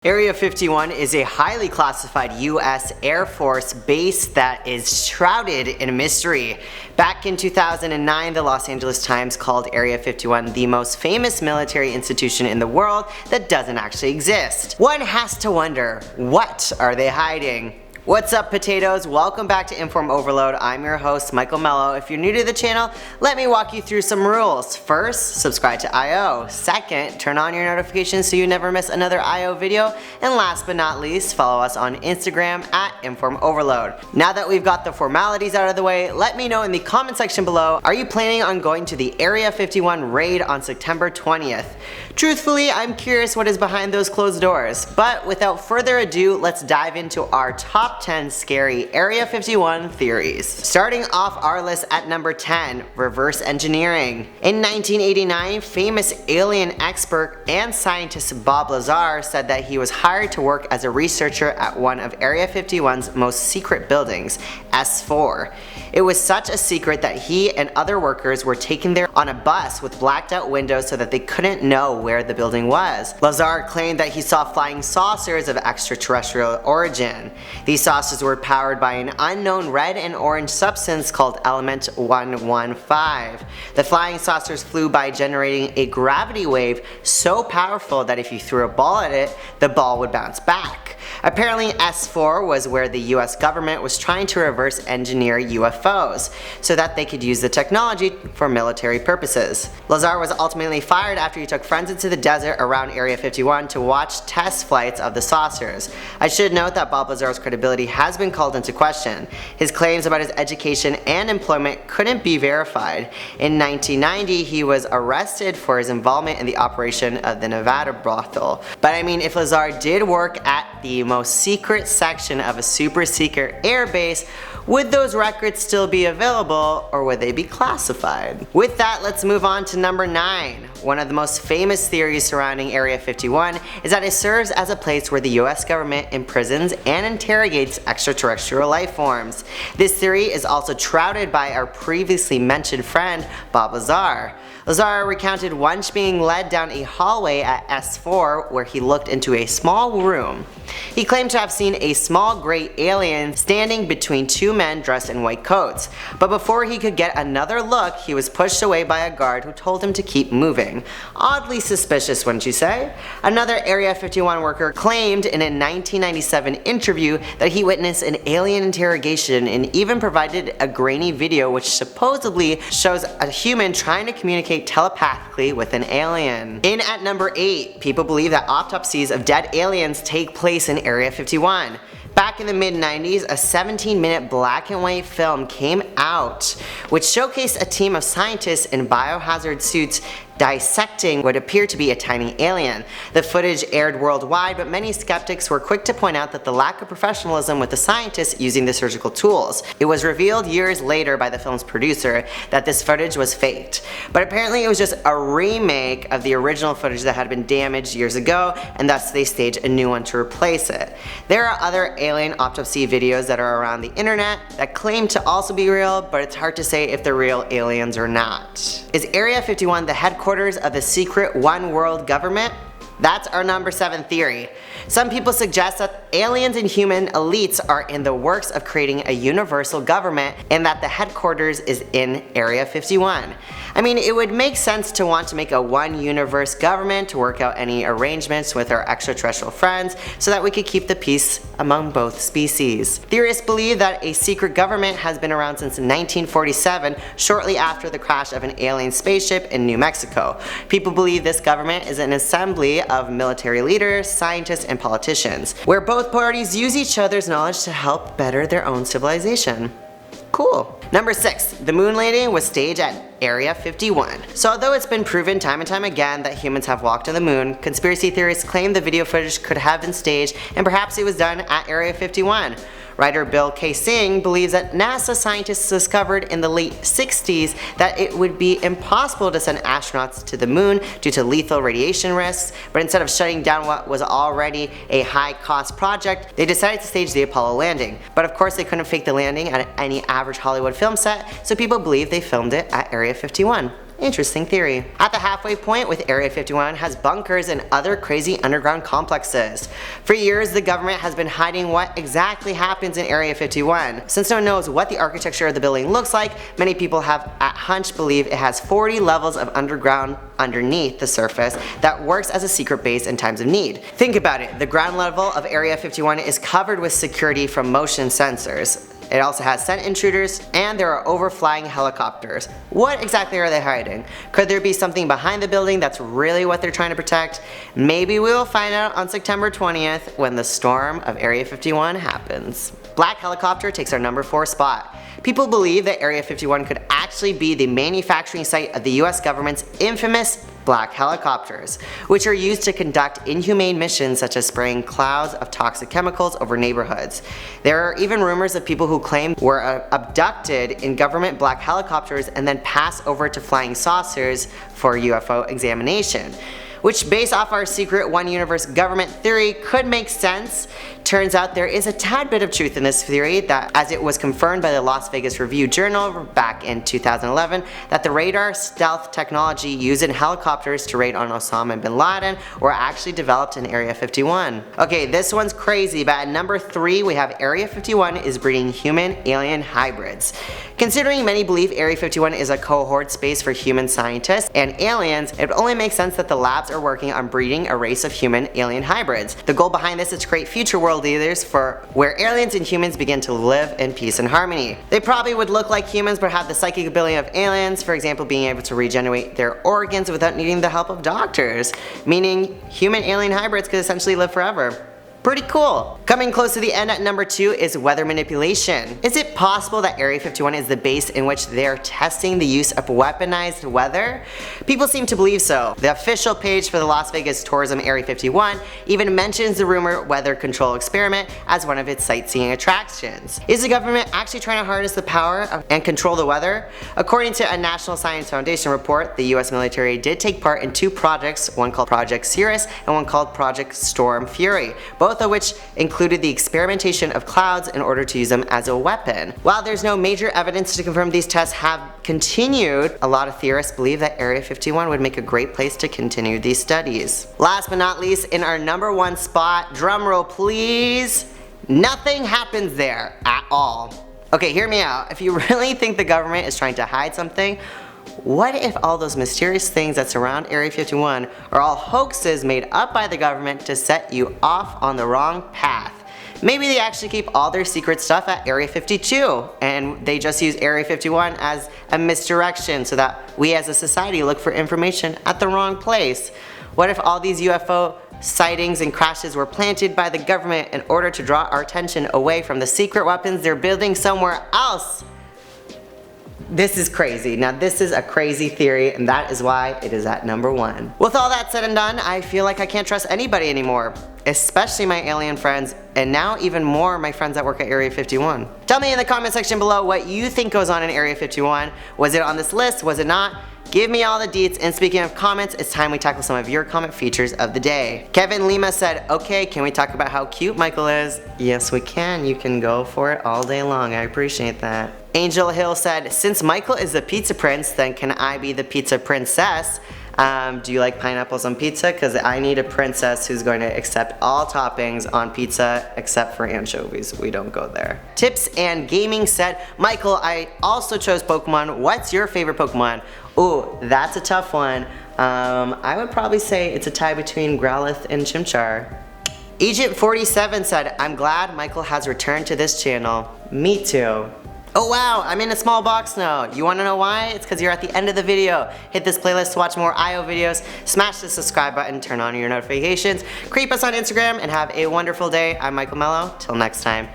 Area 51 is a highly classified US Air Force base that is shrouded in mystery. Back in 2009, the Los Angeles Times called Area 51 the most famous military institution in the world that doesn't actually exist. One has to wonder, what are they hiding? What's up, potatoes? Welcome back to InformOverload. I'm your host, Michael Mello. If you're new to the channel, let me walk you through some rules. First, subscribe to IO. Second, turn on your notifications so you never miss another IO video. And last but not least, follow us on Instagram at InformOverload. Now that we've got the formalities out of the way, let me know in the comment section below, are you planning on going to the Area 51 raid on September 20th? Truthfully, I'm curious what is behind those closed doors. But without further ado, let's dive into our top 10 scary Area 51 theories. Starting off our list at number 10, reverse engineering. In 1989, famous alien expert and scientist Bob Lazar said that he was hired to work as a researcher at one of Area 51's most secret buildings, S4. It was such a secret that he and other workers were taken there on a bus with blacked out windows so that they couldn't know where the building was. Lazar claimed that he saw flying saucers of extraterrestrial origin. These saucers were powered by an unknown red and orange substance called element 115. The flying saucers flew by generating a gravity wave so powerful that if you threw a ball at it, the ball would bounce back. Apparently S4 was where the US government was trying to reverse engineer UFOs so that they could use the technology for military purposes. Lazar was ultimately fired after he took friends into the desert around Area 51 to watch test flights of the saucers. I should note that Bob Lazar's credibility has been called into question. His claims about his education and employment couldn't be verified. In 1990, he was arrested for his involvement in the operation of the Nevada brothel. But I mean, if Lazar did work at the most secret section of a super secret airbase, would those records still be available, or would they be classified? With that, let's move on to number 9. One of the most famous theories surrounding Area 51 is that it serves as a place where the US government imprisons and interrogates extraterrestrial life forms. This theory is also shrouded by our previously mentioned friend, Bob Lazar. Lazar recounted once being led down a hallway at S4 where he looked into a small room. He claimed to have seen a small gray alien standing between two men dressed in white coats, but before he could get another look, he was pushed away by a guard who told him to keep moving. Oddly suspicious, wouldn't you say? Another Area 51 worker claimed in a 1997 interview that he witnessed an alien interrogation and even provided a grainy video which supposedly shows a human trying to communicate telepathically with an alien. In at number 8, people believe that autopsies of dead aliens take place in Area 51. Back in the mid-90s, a 17-minute black and white film came out which showcased a team of scientists in biohazard suits dissecting what appeared to be a tiny alien. The footage aired worldwide, but many skeptics were quick to point out that the lack of professionalism with the scientists using the surgical tools. It was revealed years later by the film's producer that this footage was faked, but apparently it was just a remake of the original footage that had been damaged years ago, and thus they staged a new one to replace it. There are other alien autopsy videos that are around the internet that claim to also be real, but it's hard to say if they're real aliens or not. Is Area 51 the headquarters of the secret one world government? That's our number 7 theory. Some people suggest that aliens and human elites are in the works of creating a universal government and that the headquarters is in Area 51. I mean, it would make sense to want to make a one universe government to work out any arrangements with our extraterrestrial friends so that we could keep the peace among both species. Theorists believe that a secret government has been around since 1947, shortly after the crash of an alien spaceship in New Mexico. People believe this government is an assembly of military leaders, scientists, and politicians, where both parties use each other's knowledge to help better their own civilization. Cool. Number 6. The moon landing was staged at Area 51. So although it's been proven time and time again that humans have walked on the moon, conspiracy theorists claim the video footage could have been staged and perhaps it was done at Area 51. Writer Bill K. Singh believes that NASA scientists discovered in the late 60s that it would be impossible to send astronauts to the moon due to lethal radiation risks, but instead of shutting down what was already a high-cost project, they decided to stage the Apollo landing. But of course they couldn't fake the landing at any average Hollywood film set, so people believe they filmed it at Area 51. Interesting theory. At the halfway point with Area 51 has bunkers and other crazy underground complexes. For years, the government has been hiding what exactly happens in Area 51. Since no one knows what the architecture of the building looks like, many people have at hunch believe it has 40 levels of underground underneath the surface that works as a secret base in times of need. Think about it, the ground level of Area 51 is covered with security from motion sensors. It also has scent intruders, and there are overflying helicopters. What exactly are they hiding? Could there be something behind the building that's really what they're trying to protect? Maybe we will find out on September 20th when the storm of Area 51 happens. Black helicopter takes our number 4 spot. People believe that Area 51 could actually be the manufacturing site of the US government's infamous black helicopters, which are used to conduct inhumane missions such as spraying clouds of toxic chemicals over neighborhoods. There are even rumors of people who claim were abducted in government black helicopters and then passed over to flying saucers for UFO examination, which based off our secret one universe government theory could make sense. Turns out there is a tad bit of truth in this theory, that as it was confirmed by the Las Vegas Review-Journal back in 2011 that the radar stealth technology used in helicopters to raid on Osama bin Laden were actually developed in Area 51. Okay, this one's crazy, but at number 3 we have Area 51 is breeding human-alien hybrids. Considering many believe Area 51 is a cohort space for human scientists and aliens, it only makes sense that the labs are working on breeding a race of human-alien hybrids. The goal behind this is to create future world leaders for where aliens and humans begin to live in peace and harmony. They probably would look like humans but have the psychic ability of aliens, for example being able to regenerate their organs without needing the help of doctors, meaning human-alien hybrids could essentially live forever. Pretty cool. Coming close to the end at number 2 is weather manipulation. Is it possible that Area 51 is the base in which they're testing the use of weaponized weather? People seem to believe so. The official page for the Las Vegas Tourism Area 51 even mentions the rumored weather control experiment as one of its sightseeing attractions. Is the government actually trying to harness the power and control the weather? According to a National Science Foundation report, the US military did take part in 2 projects, one called Project Cirrus and one called Project Storm Fury, both of which included the experimentation of clouds in order to use them as a weapon. While there's no major evidence to confirm these tests have continued, a lot of theorists believe that Area 51 would make a great place to continue these studies. Last but not least, in our number 1 spot, drumroll please, nothing happens there at all. Okay, hear me out. If you really think the government is trying to hide something, what if all those mysterious things that surround Area 51 are all hoaxes made up by the government to set you off on the wrong path? Maybe they actually keep all their secret stuff at Area 52 and they just use Area 51 as a misdirection so that we as a society look for information at the wrong place. What if all these UFO sightings and crashes were planted by the government in order to draw our attention away from the secret weapons they're building somewhere else? This is crazy. Now this is a crazy theory and that is why it is at number 1. With all that said and done, I feel like I can't trust anybody anymore, especially my alien friends, and now even more my friends that work at Area 51. Tell me in the comment section below what you think goes on in Area 51. Was it on this list? Was it not? Give me all the deets, and speaking of comments, it's time we tackle some of your comment features of the day. Kevin Lima said, okay, can we talk about how cute Michael is? Yes we can, you can go for it all day long, I appreciate that. Angel Hill said, since Michael is the pizza prince, then can I be the pizza princess? Do you like pineapples on pizza? Because I need a princess who's going to accept all toppings on pizza except for anchovies. We don't go there. Tips and Gaming said, Michael, I also chose Pokemon. What's your favorite Pokemon? Ooh, that's a tough one. I would probably say it's a tie between Growlithe and Chimchar. Egypt47 said, I'm glad Michael has returned to this channel. Me too. Oh wow, I'm in a small box now. You wanna know why? It's because you're at the end of the video. Hit this playlist to watch more IO videos, smash the subscribe button, turn on your notifications, creep us on Instagram, and have a wonderful day. I'm Michael Mello. Till next time.